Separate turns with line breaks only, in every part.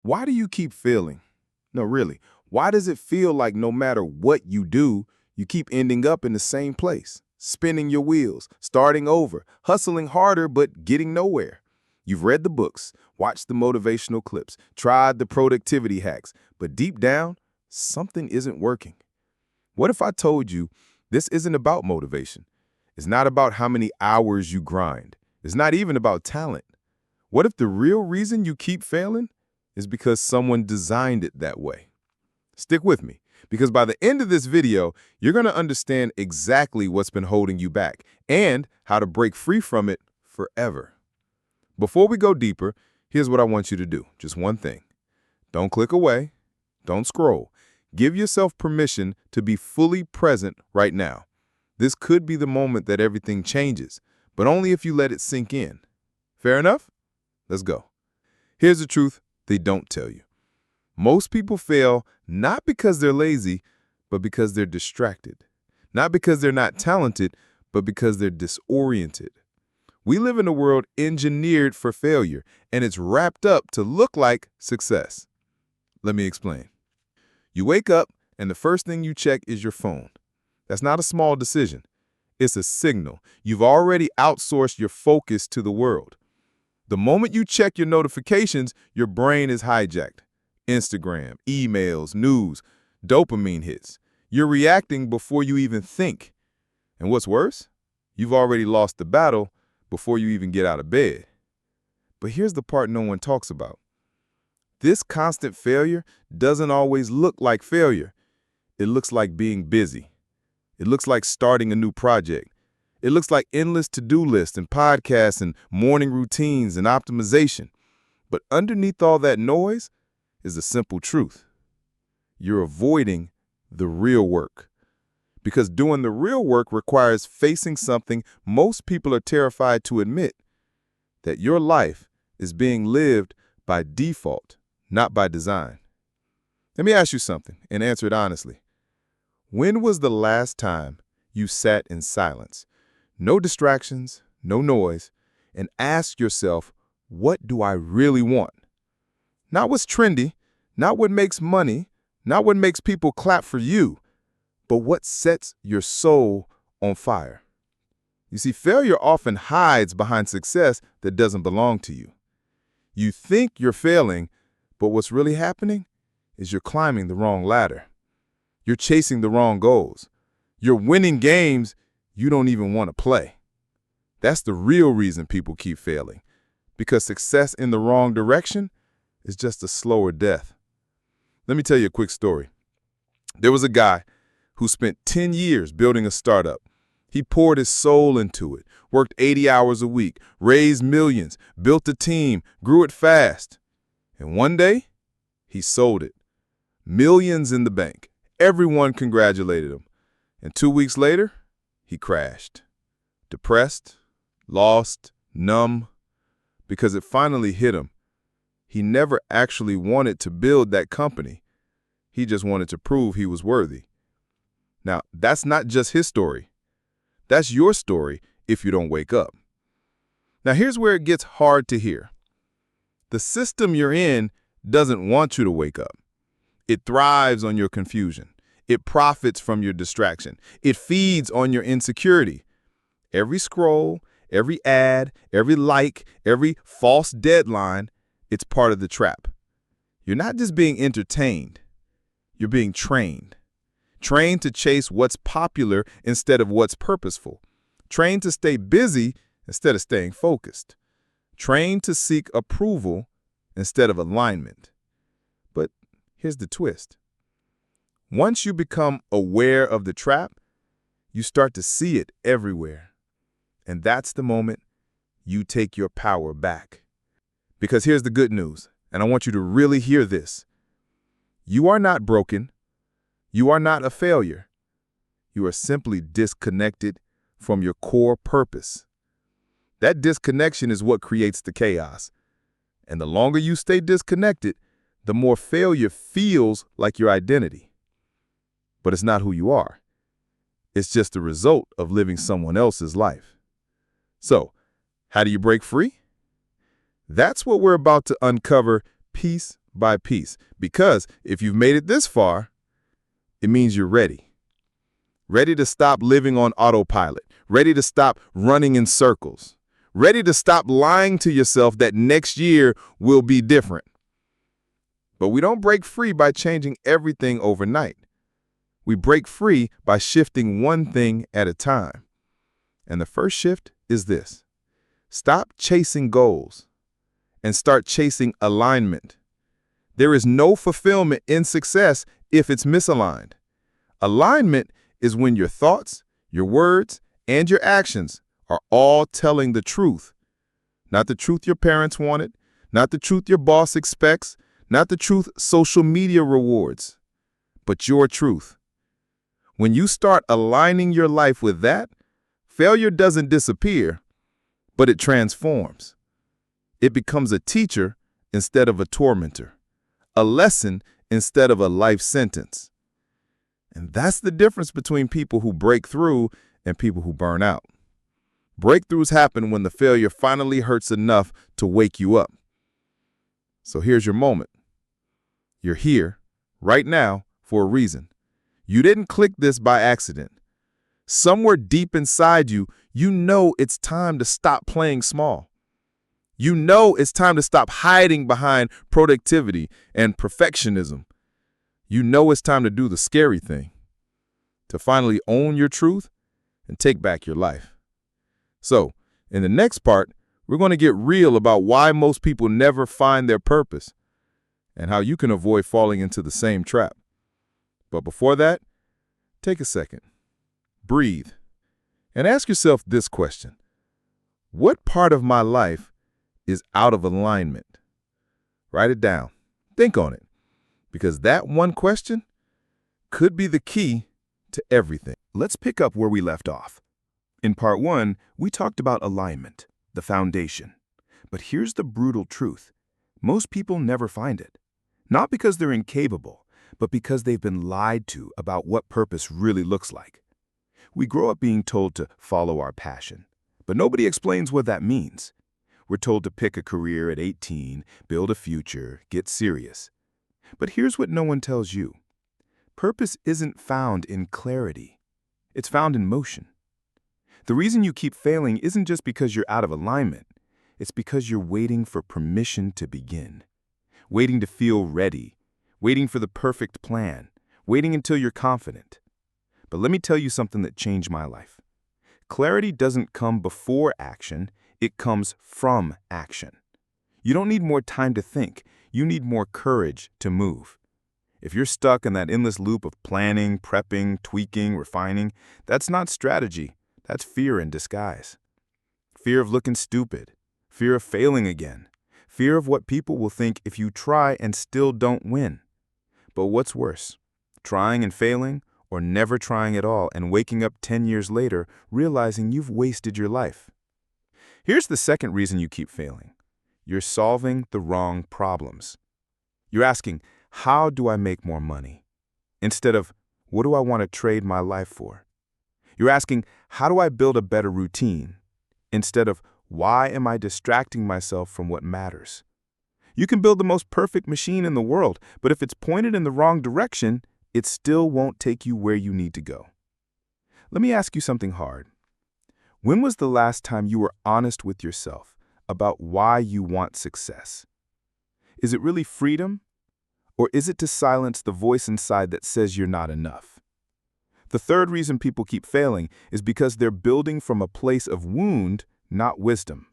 Why do you keep failing? No, really. Why does it feel like no matter what you do, you keep ending up in the same place, spinning your wheels, starting over, hustling harder, but getting nowhere? You've read the books, watched the motivational clips, tried the productivity hacks, but deep down, something isn't working. What if I told you this isn't about motivation? It's not about how many hours you grind. It's not even about talent. What if the real reason you keep failing is because someone designed it that way? Stick with me, because by the end of this video, you're going to understand exactly what's been holding you back and how to break free from it forever. Before we go deeper, here's what I want you to do. Just one thing. Don't click away. Don't scroll. Give yourself permission to be fully present right now. This could be the moment that everything changes, but only if you let it sink in. Fair enough? Let's go. Here's the truth they don't tell you. Most people fail not because they're lazy, but because they're distracted. Not because they're not talented, but because they're disoriented. We live in a world engineered for failure, and it's wrapped up to look like success. Let me explain. You wake up, and the first thing you check is your phone. That's not a small decision. It's a signal. You've already outsourced your focus to the world. The moment you check your notifications, your brain is hijacked. Instagram, emails, news, dopamine hits. You're reacting before you even think. And what's worse? You've already lost the battle before you even get out of bed. But here's the part no one talks about. This constant failure doesn't always look like failure. It looks like being busy. It looks like starting a new project. It looks like endless to-do lists and podcasts and morning routines and optimization. But underneath all that noise is the simple truth. You're avoiding the real work. Because doing the real work requires facing something most people are terrified to admit, that your life is being lived by default, not by design. Let me ask you something and answer it honestly. When was the last time you sat in silence, no distractions, no noise, and asked yourself, what do I really want? Not what's trendy, not what makes money, not what makes people clap for you, but what sets your soul on fire. You see, failure often hides behind success that doesn't belong to you. You think you're failing, but what's really happening is you're climbing the wrong ladder. You're chasing the wrong goals. You're winning games you don't even want to play. That's the real reason people keep failing, because success in the wrong direction is just a slower death. Let me tell you a quick story. There was a guy who spent 10 years building a startup. He poured his soul into it, worked 80 hours a week, raised millions, built a team, grew it fast. And one day, he sold it. Millions in the bank. Everyone congratulated him. And 2 weeks later, he crashed. Depressed, lost, numb, because it finally hit him. He never actually wanted to build that company. He just wanted to prove he was worthy. Now, that's not just his story. That's your story if you don't wake up. Now, here's where it gets hard to hear. The system you're in doesn't want you to wake up. It thrives on your confusion. It profits from your distraction. It feeds on your insecurity. Every scroll, every ad, every like, every false deadline, it's part of the trap. You're not just being entertained. You're being trained. Trained to chase what's popular instead of what's purposeful. Trained to stay busy instead of staying focused. Trained to seek approval instead of alignment. But here's the twist. Once you become aware of the trap, you start to see it everywhere. And that's the moment you take your power back. Because here's the good news, and I want you to really hear this. You are not broken. You are not a failure. You are simply disconnected from your core purpose. That disconnection is what creates the chaos. And the longer you stay disconnected, the more failure feels like your identity. But it's not who you are. It's just the result of living someone else's life. So, how do you break free? That's what we're about to uncover piece by piece. Because if you've made it this far, it means you're ready. Ready to stop living on autopilot. Ready to stop running in circles. Ready to stop lying to yourself that next year will be different. But we don't break free by changing everything overnight. We break free by shifting one thing at a time. And the first shift is this. Stop chasing goals and start chasing alignment. There is no fulfillment in success if it's misaligned. Alignment is when your thoughts, your words, and your actions are all telling the truth. Not the truth your parents wanted, not the truth your boss expects, not the truth social media rewards, but your truth. When you start aligning your life with that, failure doesn't disappear, but it transforms. It becomes a teacher instead of a tormentor, a lesson instead of a life sentence. And that's the difference between people who break through and people who burn out. Breakthroughs happen when the failure finally hurts enough to wake you up. So here's your moment. You're here, right now, for a reason. You didn't click this by accident. Somewhere deep inside you, you know it's time to stop playing small. You know it's time to stop hiding behind productivity and perfectionism. You know it's time to do the scary thing, to finally own your truth and take back your life. So, in the next part, we're going to get real about why most people never find their purpose and how you can avoid falling into the same trap. But before that, take a second, breathe, and ask yourself this question. What part of my life is out of alignment? Write it down. Think on it. Because that one question could be the key to everything.
Let's pick up where we left off. In part 1, we talked about alignment, the foundation. But here's the brutal truth. Most people never find it. Not because they're incapable, but because they've been lied to about what purpose really looks like. We grow up being told to follow our passion, but nobody explains what that means. We're told to pick a career at 18, build a future, get serious. But here's what no one tells you. Purpose isn't found in clarity. It's found in motion. The reason you keep failing isn't just because you're out of alignment. It's because you're waiting for permission to begin. Waiting to feel ready. Waiting for the perfect plan. Waiting until you're confident. But let me tell you something that changed my life. Clarity doesn't come before action. It comes from action. You don't need more time to think. You need more courage to move. If you're stuck in that endless loop of planning, prepping, tweaking, refining, that's not strategy. That's fear in disguise. Fear of looking stupid. Fear of failing again. Fear of what people will think if you try and still don't win. But what's worse? Trying and failing, or never trying at all and waking up 10 years later realizing you've wasted your life. Here's the second reason you keep failing. You're solving the wrong problems. You're asking, how do I make more money? Instead of, what do I want to trade my life for? You're asking, how do I build a better routine? Instead of, why am I distracting myself from what matters? You can build the most perfect machine in the world, but if it's pointed in the wrong direction, it still won't take you where you need to go. Let me ask you something hard. When was the last time you were honest with yourself about why you want success? Is it really freedom? Or is it to silence the voice inside that says you're not enough? The third reason people keep failing is because they're building from a place of wound, not wisdom.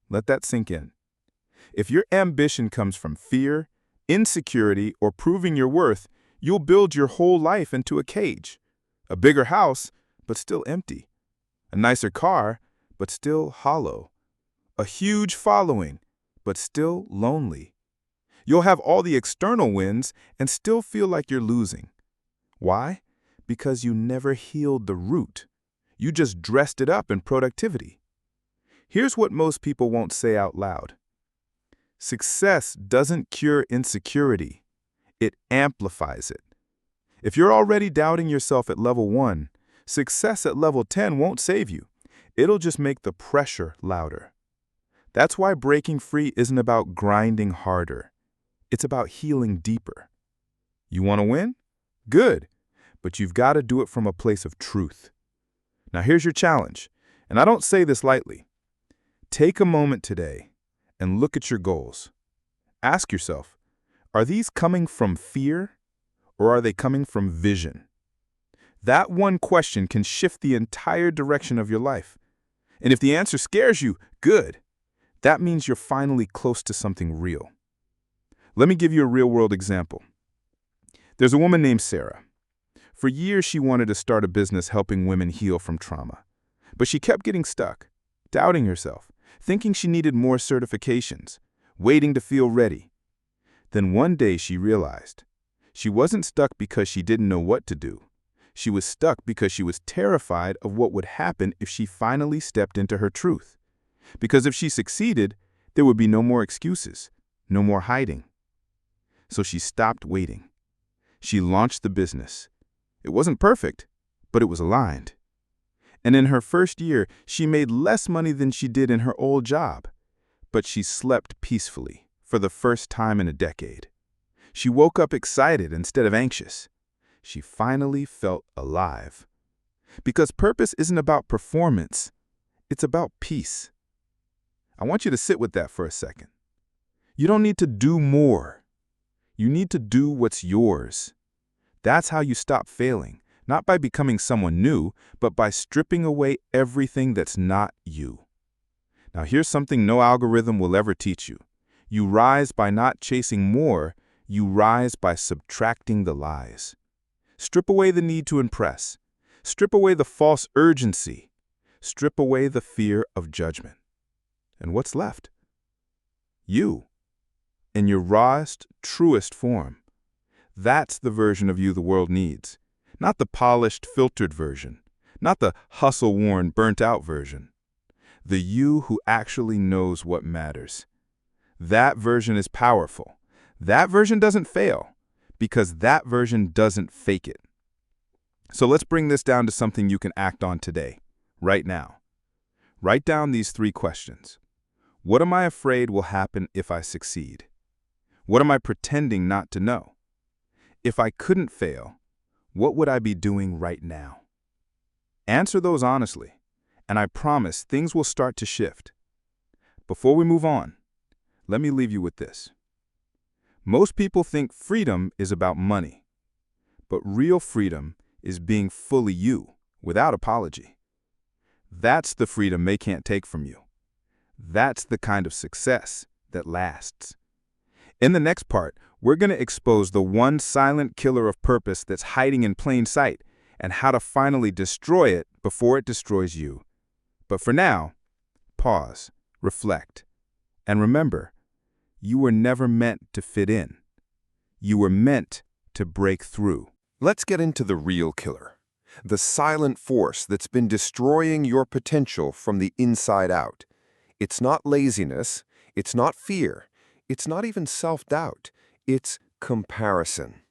Let that sink in. If your ambition comes from fear, insecurity, or proving your worth, you'll build your whole life into a cage. A bigger house, but still empty. A nicer car, but still hollow. A huge following, but still lonely. You'll have all the external wins and still feel like you're losing. Why? Because you never healed the root. You just dressed it up in productivity. Here's what most people won't say out loud. Success doesn't cure insecurity. It amplifies it. If you're already doubting yourself at level 1, success at level 10 won't save you. It'll just make the pressure louder. That's why breaking free isn't about grinding harder. It's about healing deeper. You want to win? Good, but you've got to do it from a place of truth. Now here's your challenge, and I don't say this lightly. Take a moment today and look at your goals. Ask yourself, are these coming from fear or are they coming from vision? That one question can shift the entire direction of your life. And if the answer scares you, good. That means you're finally close to something real. Let me give you a real-world example. There's a woman named Sarah. For years, she wanted to start a business helping women heal from trauma. But she kept getting stuck, doubting herself, thinking she needed more certifications, waiting to feel ready. Then one day she realized she wasn't stuck because she didn't know what to do. She was stuck because she was terrified of what would happen if she finally stepped into her truth. Because if she succeeded, there would be no more excuses, no more hiding. So she stopped waiting. She launched the business. It wasn't perfect, but it was aligned. And in her first year, she made less money than she did in her old job. But she slept peacefully for the first time in a decade. She woke up excited instead of anxious. She finally felt alive. Because purpose isn't about performance, it's about peace. I want you to sit with that for a second. You don't need to do more. You need to do what's yours. That's how you stop failing, not by becoming someone new, but by stripping away everything that's not you. Now here's something no algorithm will ever teach you. You rise by not chasing more, you rise by subtracting the lies. Strip away the need to impress. Strip away the false urgency. Strip away the fear of judgment. And what's left? You, in your rawest, truest form. That's the version of you the world needs. Not the polished, filtered version. Not the hustle-worn, burnt-out version. The you who actually knows what matters. That version is powerful. That version doesn't fail, because that version doesn't fake it. So let's bring this down to something you can act on today, right now. Write down these 3 questions. What am I afraid will happen if I succeed? What am I pretending not to know? If I couldn't fail, what would I be doing right now? Answer those honestly, and I promise things will start to shift. Before we move on, let me leave you with this. Most people think freedom is about money, but real freedom is being fully you, without apology. That's the freedom they can't take from you. That's the kind of success that lasts. In the next part, we're going to expose the one silent killer of purpose that's hiding in plain sight and how to finally destroy it before it destroys you. But for now, pause, reflect, and remember, you were never meant to fit in. You were meant to break through.
Let's get into the real killer, the silent force that's been destroying your potential from the inside out. It's not laziness, it's not fear, it's not even self-doubt, it's comparison.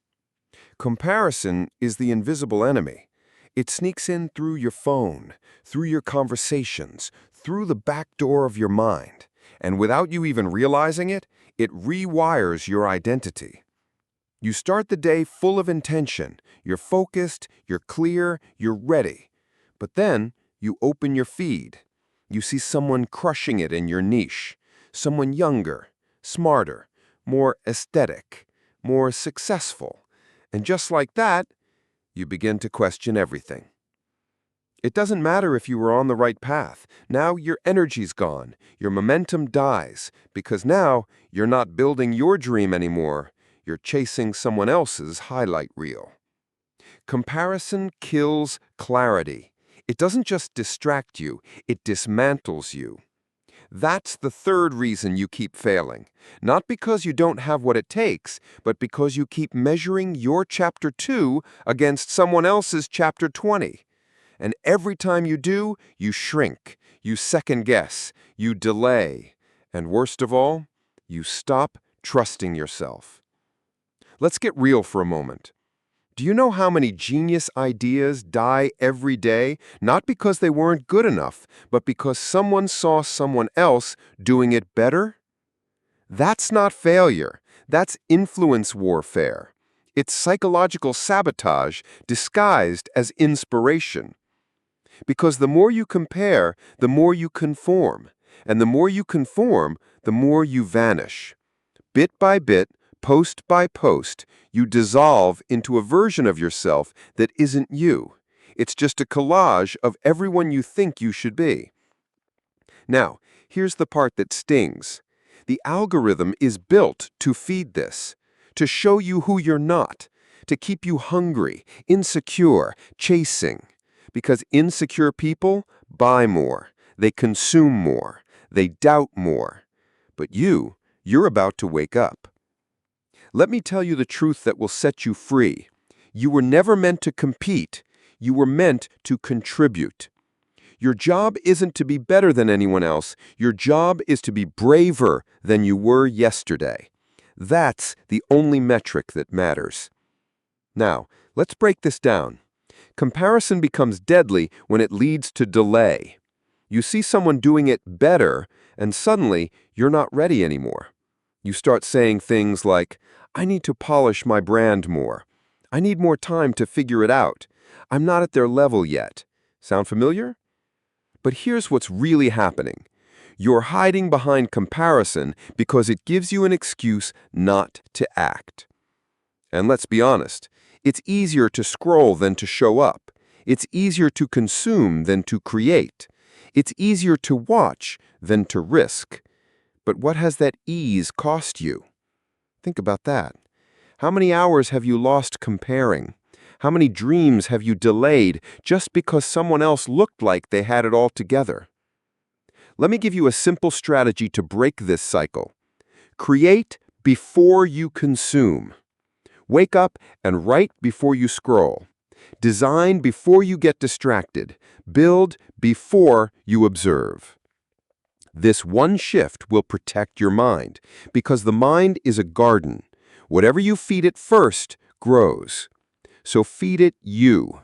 Comparison is the invisible enemy. It sneaks in through your phone, through your conversations, through the back door of your mind. And without you even realizing it, it rewires your identity. You start the day full of intention. You're focused, you're clear, you're ready. But then you open your feed. You see someone crushing it in your niche. Someone younger, smarter, more aesthetic, more successful. And just like that, you begin to question everything. It doesn't matter if you were on the right path. Now your energy's gone. Your momentum dies because now you're not building your dream anymore. You're chasing someone else's highlight reel. Comparison kills clarity. It doesn't just distract you, it dismantles you. That's the third reason you keep failing. Not because you don't have what it takes, but because you keep measuring your chapter 2 against someone else's chapter 20. And every time you do, you shrink, you second guess, you delay, and worst of all, you stop trusting yourself. Let's get real for a moment. Do you know how many genius ideas die every day, not because they weren't good enough, but because someone saw someone else doing it better? That's not failure.
That's influence warfare. It's psychological sabotage disguised as inspiration. Because the more you compare, the more you conform. And the more you conform, the more you vanish. Bit by bit, post by post, you dissolve into a version of yourself that isn't you. It's just a collage of everyone you think you should be. Now, here's the part that stings. The algorithm is built to feed this, to show you who you're not, to keep you hungry, insecure, chasing. Because insecure people buy more, they consume more, they doubt more. But you're about to wake up. Let me tell you the truth that will set you free. You were never meant to compete. You were meant to contribute. Your job isn't to be better than anyone else. Your job is to be braver than you were yesterday. That's the only metric that matters. Now, let's break this down. Comparison becomes deadly when it leads to delay. You see someone doing it better, and suddenly you're not ready anymore. You start saying things like, I need to polish my brand more. I need more time to figure it out. I'm not at their level yet. Sound familiar? But here's what's really happening. You're hiding behind comparison because it gives you an excuse not to act. And let's be honest, it's easier to scroll than to show up. It's easier to consume than to create. It's easier to watch than to risk. But what has that ease cost you? Think about that. How many hours have you lost comparing? How many dreams have you delayed just because someone else looked like they had it all together? Let me give you a simple strategy to break this cycle. Create before you consume. Wake up and write before you scroll. Design before you get distracted. Build before you observe. This one shift will protect your mind, because the mind is a garden. Whatever you feed it first grows. So feed it you,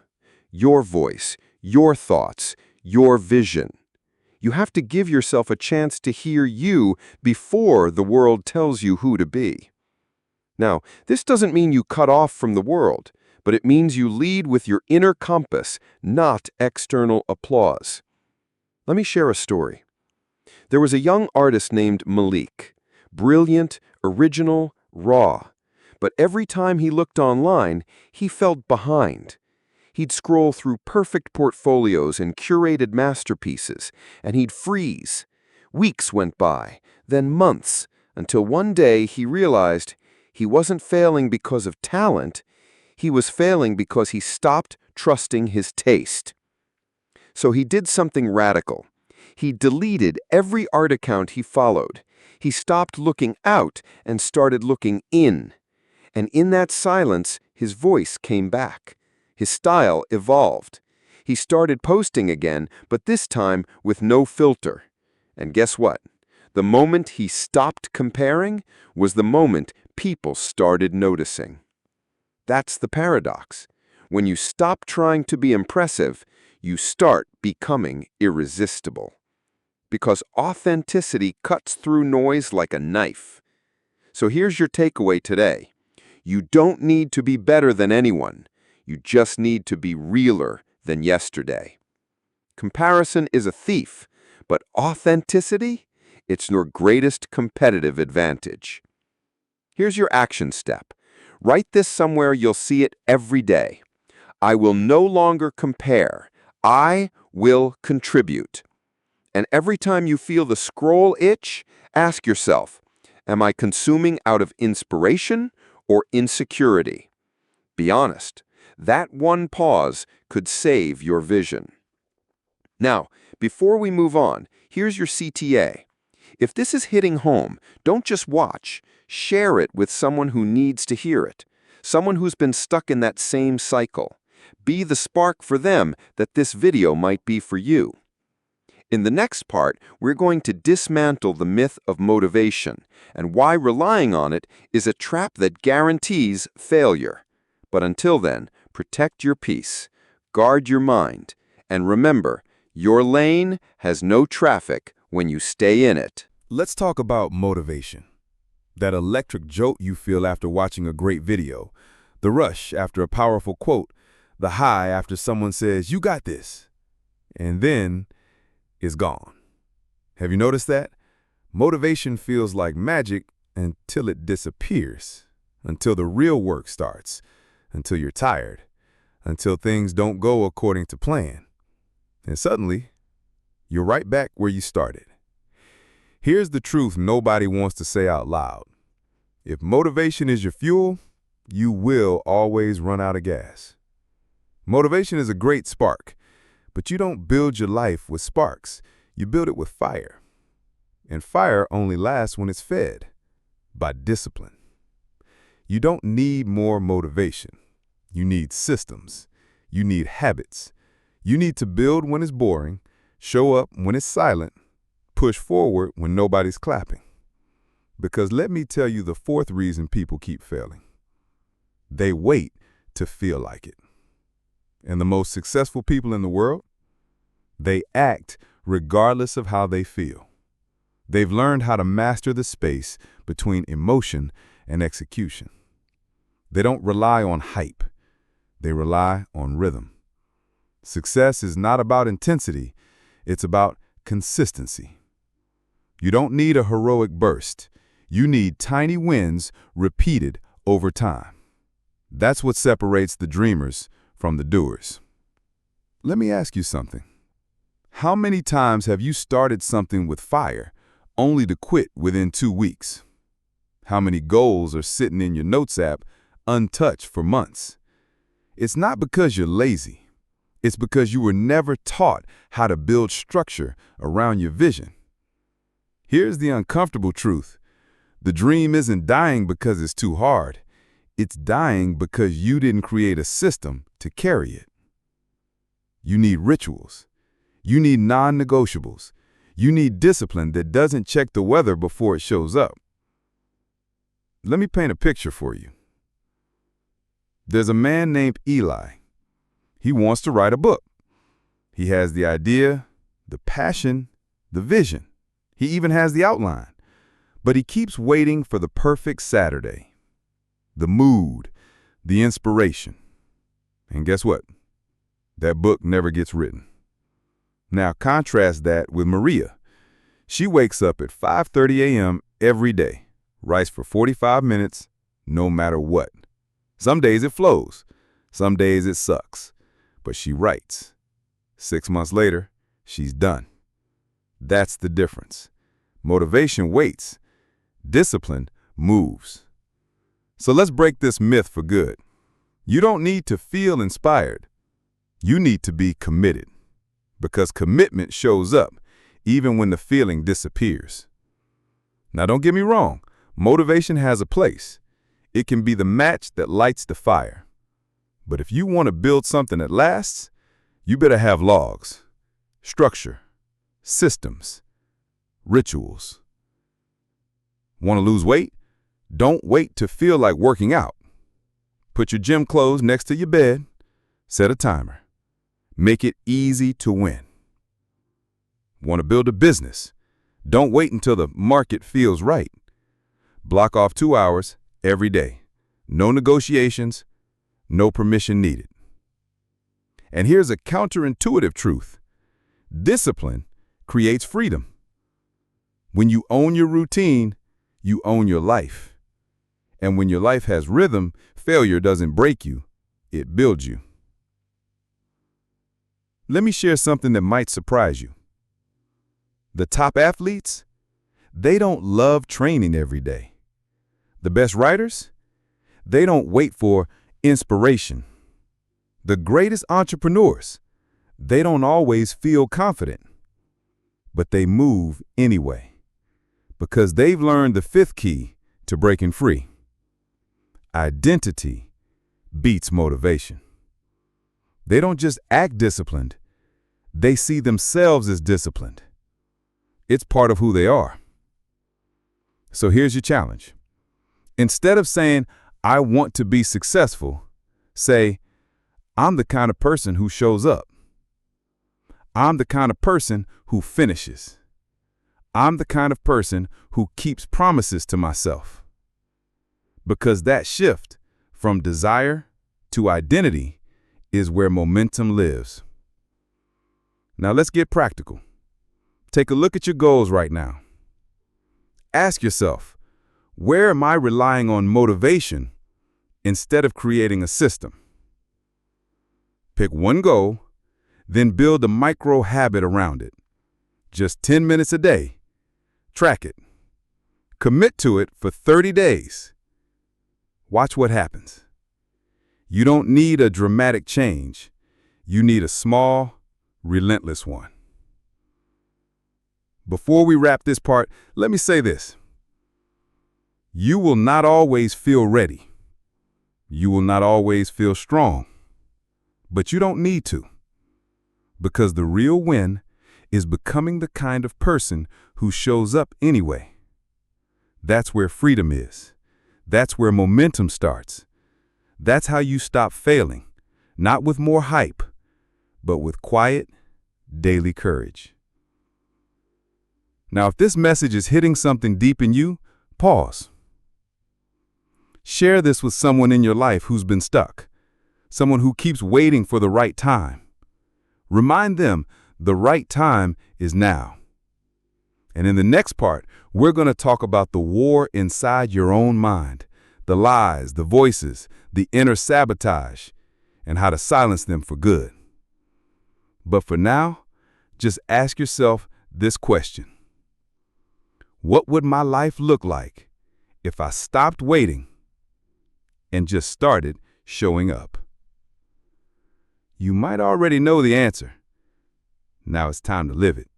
your voice, your thoughts, your vision. You have to give yourself a chance to hear you before the world tells you who to be. Now, this doesn't mean you cut off from the world, but it means you lead with your inner compass, not external applause. Let me share a story. There was a young artist named Malik. Brilliant, original, raw. But every time he looked online, he felt behind. He'd scroll through perfect portfolios and curated masterpieces, and he'd freeze. Weeks went by, then months, until one day he realized he wasn't failing because of talent, he was failing because he stopped trusting his taste. So he did something radical. He deleted every art account he followed. He stopped looking out and started looking in. And in that silence, his voice came back. His style evolved. He started posting again, but this time with no filter. And guess what? The moment he stopped comparing was the moment people started noticing. That's the paradox. When you stop trying to be impressive, you start becoming irresistible. Because authenticity cuts through noise like a knife. So here's your takeaway today. You don't need to be better than anyone. You just need to be realer than yesterday. Comparison is a thief, but authenticity, it's your greatest competitive advantage. Here's your action step. Write this somewhere you'll see it every day. I will no longer compare. I will contribute. And every time you feel the scroll itch, ask yourself, am I consuming out of inspiration or insecurity? Be honest. That one pause could save your vision. Now, before we move on, here's your CTA. If this is hitting home, don't just watch. Share it with someone who needs to hear it. Someone who's been stuck in that same cycle. Be the spark for them that this video might be for you. In the next part, we're going to dismantle the myth of motivation and why relying on it is a trap that guarantees failure. But until then, protect your peace, guard your mind, and remember, your lane has no traffic when you stay in it.
Let's talk about motivation. That electric jolt you feel after watching a great video, the rush after a powerful quote, the high after someone says, "You got this," and then it's gone. Have you noticed that? Motivation feels like magic until it disappears, until the real work starts, until you're tired, until things don't go according to plan. And suddenly, you're right back where you started. Here's the truth nobody wants to say out loud. If motivation is your fuel, you will always run out of gas. Motivation is a great spark, but you don't build your life with sparks. You build it with fire. And fire only lasts when it's fed by discipline. You don't need more motivation. You need systems. You need habits. You need to build when it's boring, show up when it's silent, push forward when nobody's clapping. Because let me tell you the fourth reason people keep failing. They wait to feel like it. And the most successful people in the world, they act regardless of how they feel. They've learned how to master the space between emotion and execution. They don't rely on hype. They rely on rhythm. Success is not about intensity. It's about consistency. You don't need a heroic burst. You need tiny wins repeated over time. That's what separates the dreamers from the doers. Let me ask you something. How many times have you started something with fire only to quit within 2 weeks? How many goals are sitting in your notes app untouched for months? It's not because you're lazy. It's because you were never taught how to build structure around your vision. Here's the uncomfortable truth. The dream isn't dying because it's too hard. It's dying because you didn't create a system to carry it. You need rituals. You need non-negotiables. You need discipline that doesn't check the weather before it shows up. Let me paint a picture for you. There's a man named Eli. He wants to write a book. He has the idea, the passion, the vision. He even has the outline. But he keeps waiting for the perfect Saturday. The mood, the inspiration. And guess what? That book never gets written. Now contrast that with Maria. She wakes up at 5:30 a.m. every day, writes for 45 minutes, no matter what. Some days it flows, some days it sucks, but she writes. 6 months later, she's done. That's the difference. Motivation waits. Discipline moves. So let's break this myth for good. You don't need to feel inspired. You need to be committed. Because commitment shows up even when the feeling disappears. Now don't get me wrong, motivation has a place. It can be the match that lights the fire. But if you want to build something that lasts, you better have logs, structure, systems, rituals. Want to lose weight? Don't wait to feel like working out. Put your gym clothes next to your bed. Set a timer. Make it easy to win. Want to build a business? Don't wait until the market feels right. Block off 2 hours every day. No negotiations, no permission needed. And here's a counterintuitive truth. Discipline creates freedom. When you own your routine, you own your life. And when your life has rhythm, failure doesn't break you, it builds you. Let me share something that might surprise you. The top athletes, they don't love training every day. The best writers, they don't wait for inspiration. The greatest entrepreneurs, they don't always feel confident, but they move anyway because they've learned the fifth key to breaking free. Identity beats motivation. They don't just act disciplined, they see themselves as disciplined. It's part of who they are. So here's your challenge. Instead of saying, I want to be successful, say, I'm the kind of person who shows up. I'm the kind of person who finishes. I'm the kind of person who keeps promises to myself. Because that shift from desire to identity is where momentum lives. Now let's get practical. Take a look at your goals right now. Ask yourself, where am I relying on motivation instead of creating a system? Pick one goal, then build a micro habit around it. Just 10 minutes a day. Track it. Commit to it for 30 days. Watch what happens. You don't need a dramatic change. You need a small, relentless one. Before we wrap this part, let me say this. You will not always feel ready. You will not always feel strong. But you don't need to. Because the real win is becoming the kind of person who shows up anyway. That's where freedom is. That's where momentum starts. That's how you stop failing, not with more hype, but with quiet, daily courage. Now, if this message is hitting something deep in you, pause. Share this with someone in your life who's been stuck, someone who keeps waiting for the right time. Remind them the right time is now. And in the next part, we're going to talk about the war inside your own mind, the lies, the voices, the inner sabotage, and how to silence them for good. But for now, just ask yourself this question. What would my life look like if I stopped waiting and just started showing up? You might already know the answer. Now it's time to live it.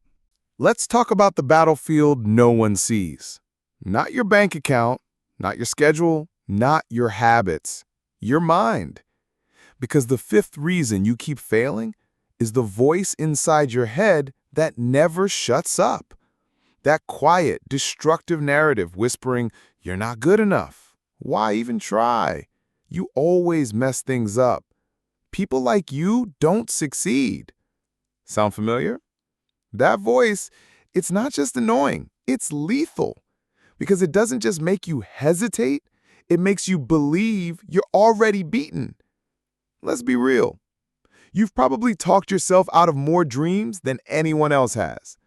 Let's talk about the battlefield no one sees. Not your bank account, not your schedule, not your habits, your mind. Because the fifth reason you keep failing is the voice inside your head that never shuts up. That quiet, destructive narrative whispering, "You're not good enough. Why even try? You always mess things up. People like you don't succeed." Sound familiar? That voice, it's not just annoying, it's lethal. Because it doesn't just make you hesitate, it makes you believe you're already beaten. Let's be real. You've probably talked yourself out of more dreams than anyone else has.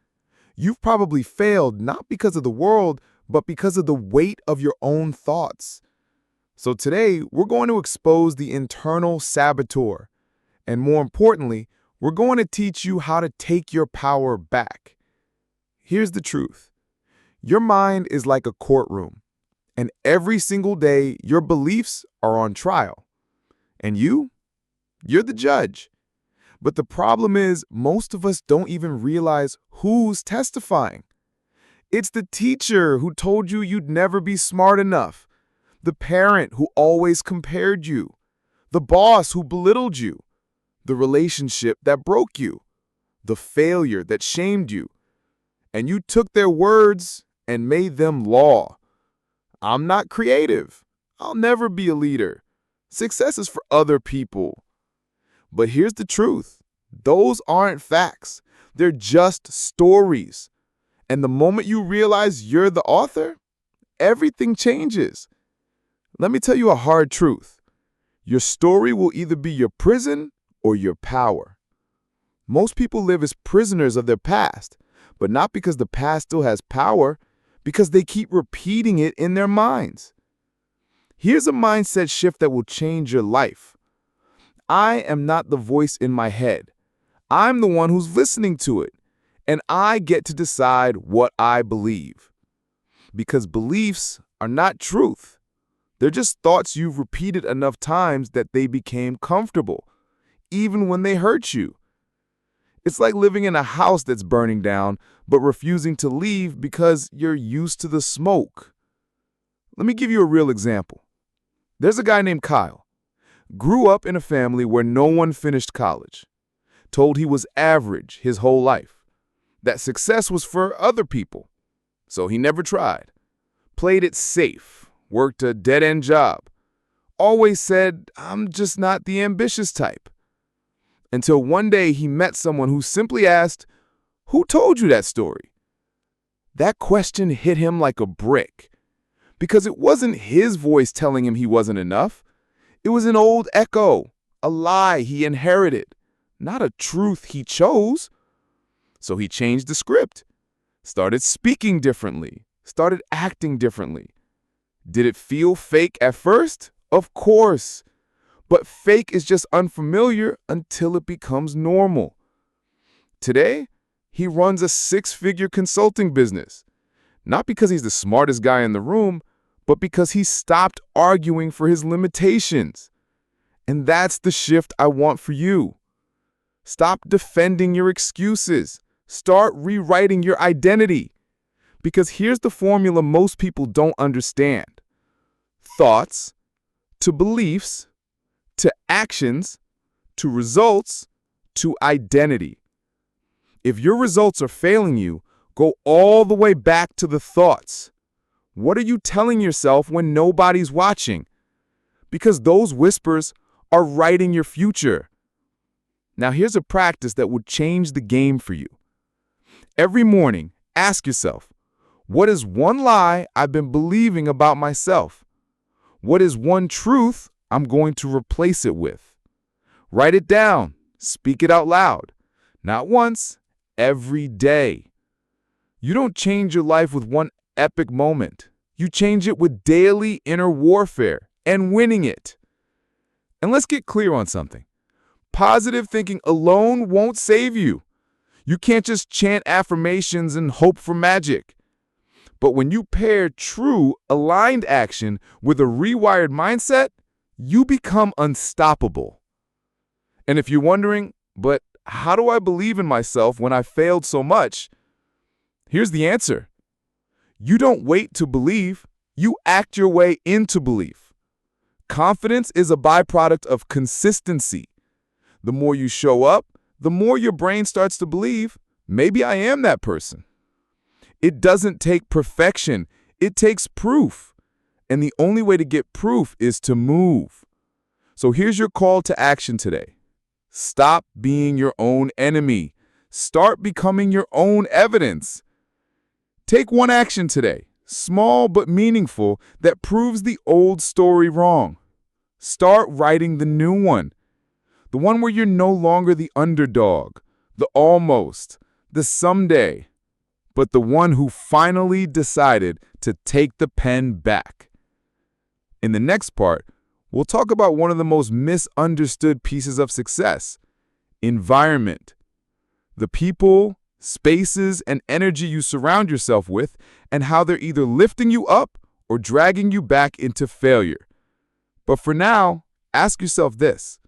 You've probably failed not because of the world, but because of the weight of your own thoughts. So today, we're going to expose the internal saboteur. And more importantly, we're going to teach you how to take your power back. Here's the truth. Your mind is like a courtroom, and every single day, your beliefs are on trial. And you're the judge. But the problem is, most of us don't even realize who's testifying. It's the teacher who told you you'd never be smart enough, the parent who always compared you, the boss who belittled you, the relationship that broke you, the failure that shamed you. And you took their words and made them law. I'm not creative. I'll never be a leader. Success is for other people. But here's the truth. Those aren't facts. They're just stories. And the moment you realize you're the author, everything changes. Let me tell you a hard truth. Your story will either be your prison or your power. Most people live as prisoners of their past, but not because the past still has power, because they keep repeating it in their minds. Here's a mindset shift that will change your life. I am not the voice in my head. I'm the one who's listening to it, and I get to decide what I believe. Because beliefs are not truth. They're just thoughts you've repeated enough times that they became comfortable, even when they hurt you. It's like living in a house that's burning down, but refusing to leave because you're used to the smoke. Let me give you a real example. There's a guy named Kyle. Grew up in a family where no one finished college. Told he was average his whole life. That success was for other people. So he never tried. Played it safe. Worked a dead-end job. Always said, "I'm just not the ambitious type." Until one day he met someone who simply asked, "Who told you that story?" That question hit him like a brick. Because it wasn't his voice telling him he wasn't enough. It was an old echo, a lie he inherited, not a truth he chose. So he changed the script, started speaking differently, started acting differently. Did it feel fake at first? Of course. But fake is just unfamiliar until it becomes normal. Today, he runs a 6-figure consulting business. Not because he's the smartest guy in the room, but because he stopped arguing for his limitations. And that's the shift I want for you. Stop defending your excuses. Start rewriting your identity. Because here's the formula most people don't understand. Thoughts to beliefs to actions to results to identity. If your results are failing you, go all the way back to the thoughts. What are you telling yourself when nobody's watching? Because those whispers are writing your future. Now here's a practice that would change the game for you. Every morning, ask yourself, what is one lie I've been believing about myself? What is one truth I'm going to replace it with? Write it down. Speak it out loud. Not once, every day. You don't change your life with one epic moment. You change it with daily inner warfare and winning it. And let's get clear on something. Positive thinking alone won't save you. You can't just chant affirmations and hope for magic. But when you pair true, aligned action with a rewired mindset, you become unstoppable. And if you're wondering, but how do I believe in myself when I failed so much? Here's the answer. You don't wait to believe, you act your way into belief. Confidence is a byproduct of consistency. The more you show up, the more your brain starts to believe, maybe I am that person. It doesn't take perfection, it takes proof. And the only way to get proof is to move. So here's your call to action today. Stop being your own enemy. Start becoming your own evidence. Take one action today, small but meaningful, that proves the old story wrong. Start writing the new one. The one where you're no longer the underdog, the almost, the someday, but the one who finally decided to take the pen back. In the next part, we'll talk about one of the most misunderstood pieces of success: environment. The people, spaces, and energy you surround yourself with, and how they're either lifting you up or dragging you back into failure. But for now, ask yourself this: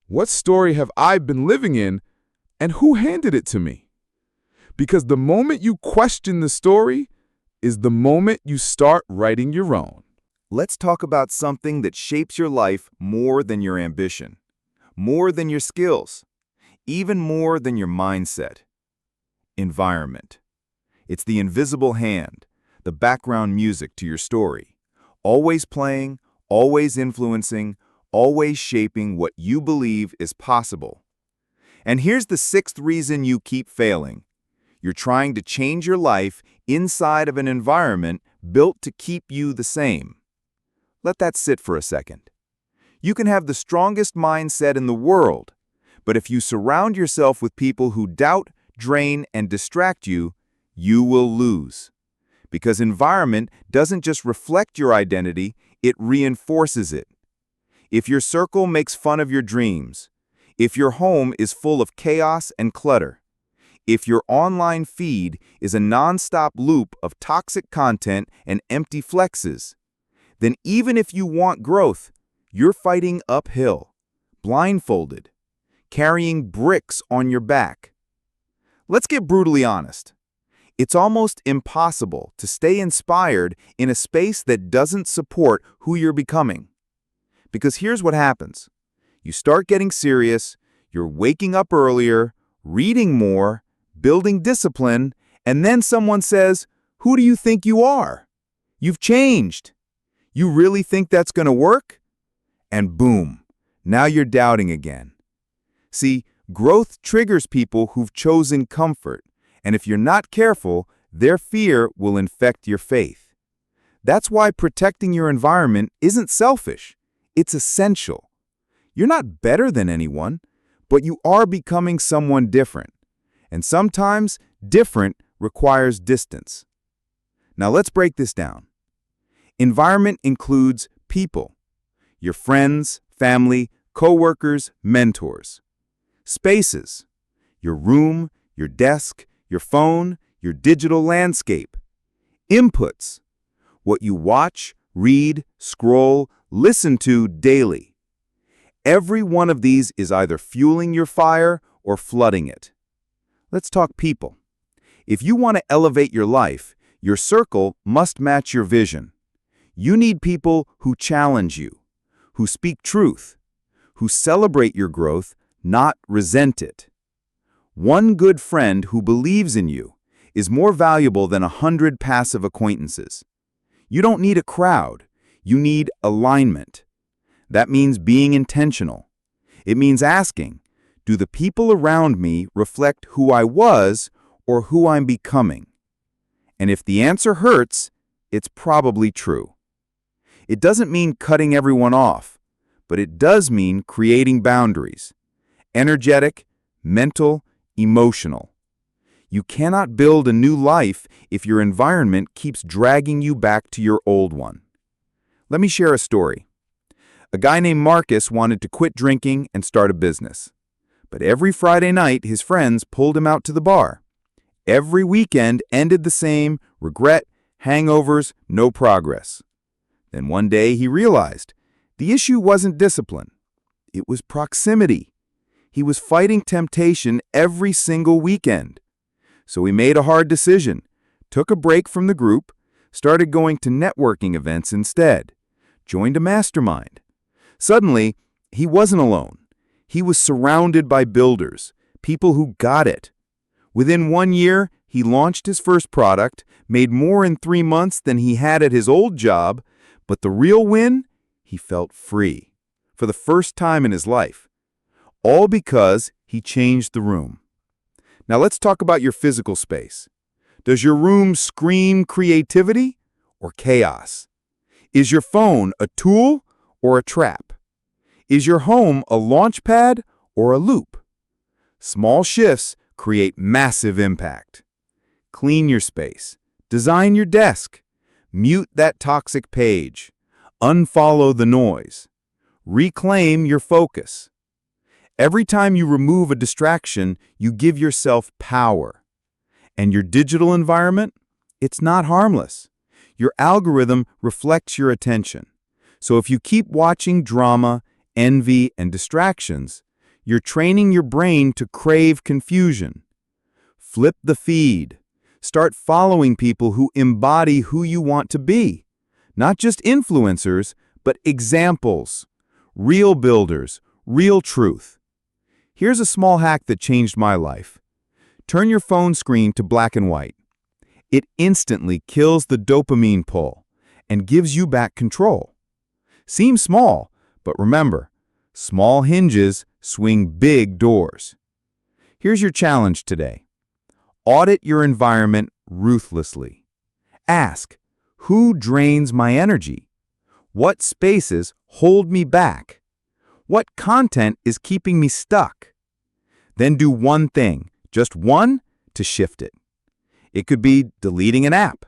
what story have I been living in, and who handed it to me? Because the moment you question the story is the moment you start writing your own.
Let's talk about something that shapes your life more than your ambition, more than your skills, even more than your mindset. Environment. It's the invisible hand, the background music to your story, always playing, always influencing, always shaping what you believe is possible. And here's the 6th reason you keep failing. You're trying to change your life inside of an environment built to keep you the same. Let that sit for a second. You can have the strongest mindset in the world, but if you surround yourself with people who doubt, drain, and distract you, you will lose. Because environment doesn't just reflect your identity, it reinforces it. If your circle makes fun of your dreams, if your home is full of chaos and clutter, if your online feed is a nonstop loop of toxic content and empty flexes, then even if you want growth, you're fighting uphill, blindfolded, carrying bricks on your back. Let's get brutally honest. It's almost impossible to stay inspired in a space that doesn't support who you're becoming. Because here's what happens. You start getting serious, you're waking up earlier, reading more, building discipline, and then someone says, "Who do you think you are? You've changed. You really think that's going to work?" And boom, now you're doubting again. See, growth triggers people who've chosen comfort, and if you're not careful, their fear will infect your faith.
That's why protecting your environment isn't selfish. It's essential. You're not better than anyone, but you are becoming someone different. And sometimes different requires distance. Now let's break this down. Environment includes people, your friends, family, coworkers, mentors. Spaces, your room, your desk, your phone, your digital landscape. Inputs, what you watch, read, scroll, listen to daily. Every one of these is either fueling your fire or flooding it. Let's talk people. If you want to elevate your life, your circle must match your vision. You need people who challenge you, who speak truth, who celebrate your growth, not resent it. One good friend who believes in you is more valuable than 100 passive acquaintances. You don't need a crowd. You need alignment. That means being intentional. It means asking, do the people around me reflect who I was or who I'm becoming? And if the answer hurts, it's probably true. It doesn't mean cutting everyone off, but it does mean creating boundaries. Energetic, mental, emotional. You cannot build a new life if your environment keeps dragging you back to your old one. Let me share a story. A guy named Marcus wanted to quit drinking and start a business. But every Friday night, his friends pulled him out to the bar. Every weekend ended the same: regret, hangovers, no progress. Then one day he realized the issue wasn't discipline. It was proximity. He was fighting temptation every single weekend. So he made a hard decision, took a break from the group, started going to networking events instead, joined a mastermind. Suddenly, he wasn't alone. He was surrounded by builders, people who got it. Within 1 year, he launched his first product, made more in 3 months than he had at his old job, but the real win? He felt free, for the first time in his life. All because he changed the room. Now let's talk about your physical space. Does your room scream creativity or chaos? Is your phone a tool or a trap? Is your home a launch pad or a loop? Small shifts create massive impact. Clean your space. Design your desk. Mute that toxic page. Unfollow the noise. Reclaim your focus. Every time you remove a distraction, you give yourself power. And your digital environment? It's not harmless. Your algorithm reflects your attention. So if you keep watching drama, envy, and distractions, you're training your brain to crave confusion. Flip the feed. Start following people who embody who you want to be. Not just influencers, but examples. Real builders, real truth. Here's a small hack that changed my life. Turn your phone screen to black and white. It instantly kills the dopamine pull and gives you back control. Seems small, but remember, small hinges swing big doors. Here's your challenge today. Audit your environment ruthlessly. Ask, who drains my energy? What spaces hold me back? What content is keeping me stuck? Then do one thing, just one, to shift it. It could be deleting an app,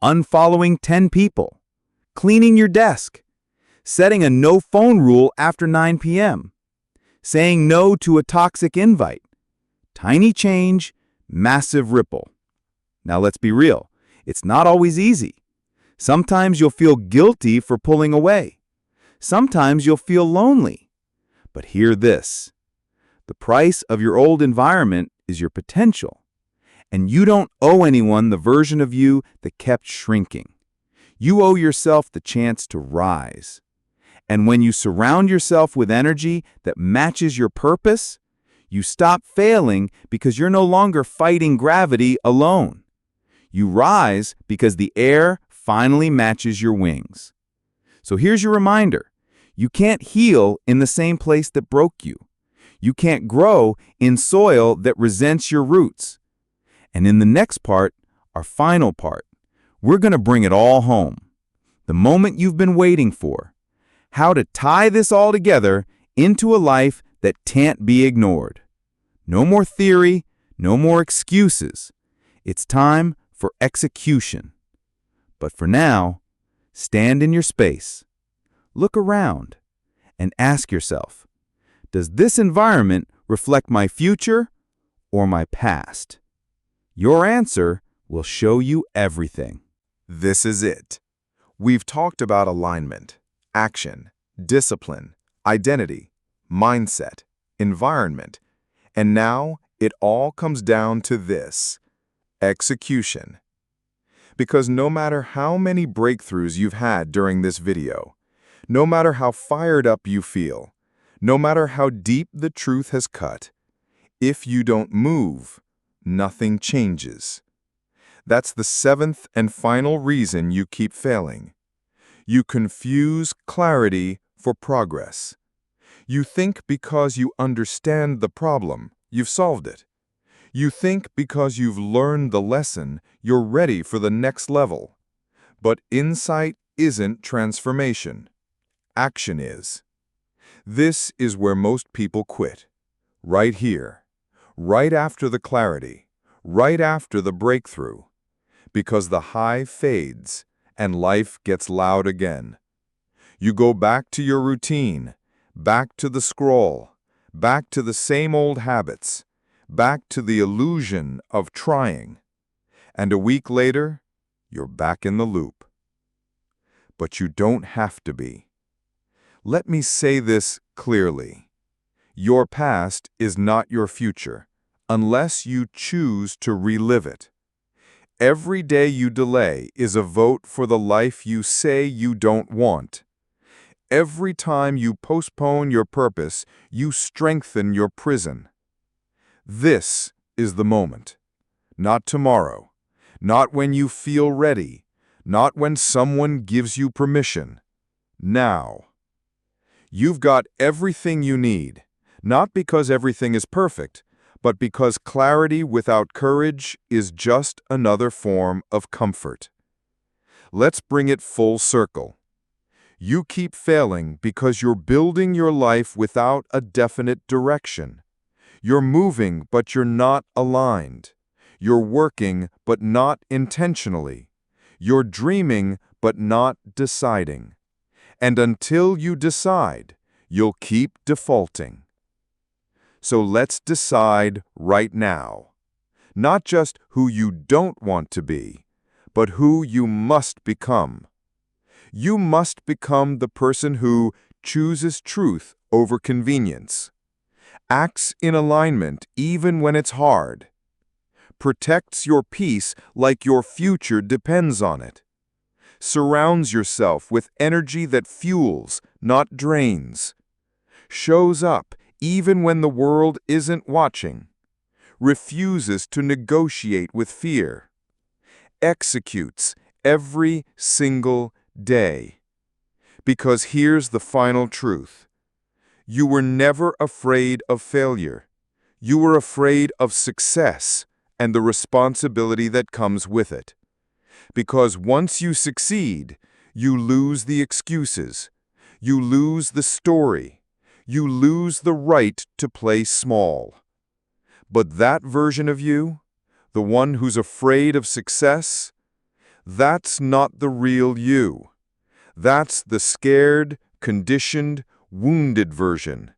unfollowing 10 people, cleaning your desk, setting a no phone rule after 9 p.m., saying no to a toxic invite. Tiny change, massive ripple. Now let's be real. It's not always easy. Sometimes you'll feel guilty for pulling away. Sometimes you'll feel lonely. But hear this. The price of your old environment is your potential. And you don't owe anyone the version of you that kept shrinking. You owe yourself the chance to rise. And when you surround yourself with energy that matches your purpose, you stop failing because you're no longer fighting gravity alone. You rise because the air finally matches your wings. So here's your reminder. You can't heal in the same place that broke you. You can't grow in soil that resents your roots. And in the next part, our final part, we're going to bring it all home.
the moment you've been waiting for. How to tie this all together into a life that can't be ignored. No more theory, no more excuses. It's time for execution. But for now, stand in your space, look around, and ask yourself, does this environment reflect my future or my past? Your answer will show you everything.
This is it. We've talked about alignment, action, discipline, identity, mindset, environment, and now it all comes down to this: execution. Because no matter how many breakthroughs you've had during this video, no matter how fired up you feel, no matter how deep the truth has cut, if you don't move, nothing changes. That's the seventh and final reason you keep failing. You confuse clarity for progress. You think because you understand the problem, you've solved it. You think because you've learned the lesson, you're ready for the next level. But insight isn't transformation. Action is. This is where most people quit. Right here. Right after the clarity. Right after the breakthrough. Because the high fades and life gets loud again. You go back to your routine, back to the scroll, back to the same old habits, back to the illusion of trying. And a week later, you're back in the loop. But you don't have to be. Let me say this clearly. Your past is not your future, unless you choose to relive it. Every day you delay is a vote for the life you say you don't want. Every time you postpone your purpose, you strengthen your prison. This is the moment. Not tomorrow. Not when you feel ready. Not when someone gives you permission. Now. You've got everything you need, not because everything is perfect, but because clarity without courage is just another form of comfort. Let's bring it full circle. You keep failing because you're building your life without a definite direction. You're moving, but you're not aligned. You're working, but not intentionally. You're dreaming, but not deciding. And until you decide, you'll keep defaulting. So let's decide right now. Not just who you don't want to be, but who you must become. You must become the person who chooses truth over convenience, acts in alignment even when it's hard, protects your peace like your future depends on it, surrounds yourself with energy that fuels, not drains, shows up even when the world isn't watching, refuses to negotiate with fear, executes every single day. Because here's the final truth. You were never afraid of failure. You were afraid of success and the responsibility that comes with it. Because once you succeed, you lose the excuses. You lose the story. You lose the right to play small. But that version of you, the one who's afraid of success, that's not the real you. That's the scared, conditioned, wounded version.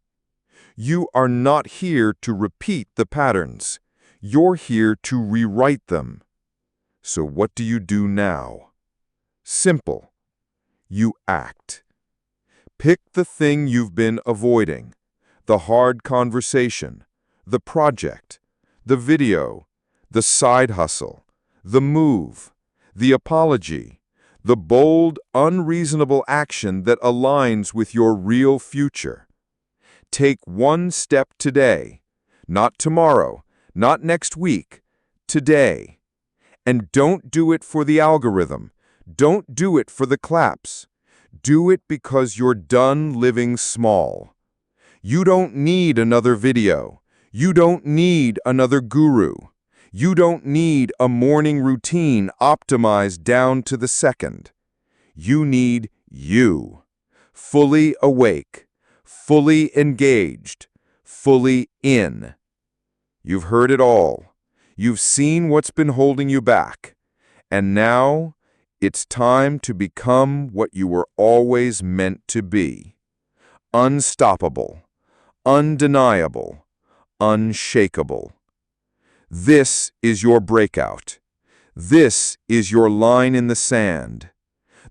You are not here to repeat the patterns. You're here to rewrite them. So what do you do now? Simple. You act. Pick the thing you've been avoiding, the hard conversation, the project, the video, the side hustle, the move, the apology, the bold, unreasonable action that aligns with your real future. Take one step today, not tomorrow, not next week, today. And don't do it for the algorithm. Don't do it for the claps. Do it because you're done living small. You don't need another video. You don't need another guru. You don't need a morning routine optimized down to the second.
You need you. Fully awake, fully engaged, fully in. You've heard it all. You've seen what's been holding you back. And now, it's time to become what you were always meant to be. Unstoppable, undeniable, unshakable. This is your breakout. This is your line in the sand.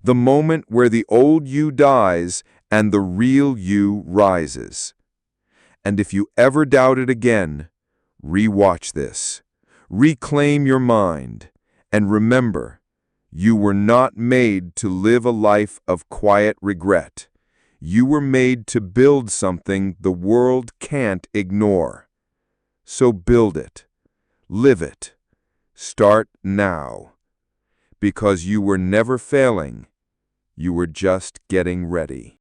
The moment where the old you dies and the real you rises. And if you ever doubt it again, re-watch this. Reclaim your mind. And remember, you were not made to live a life of quiet regret. You were made to build something the world can't ignore. So build it. Live it. Start now. Because you were never failing. You were just getting ready.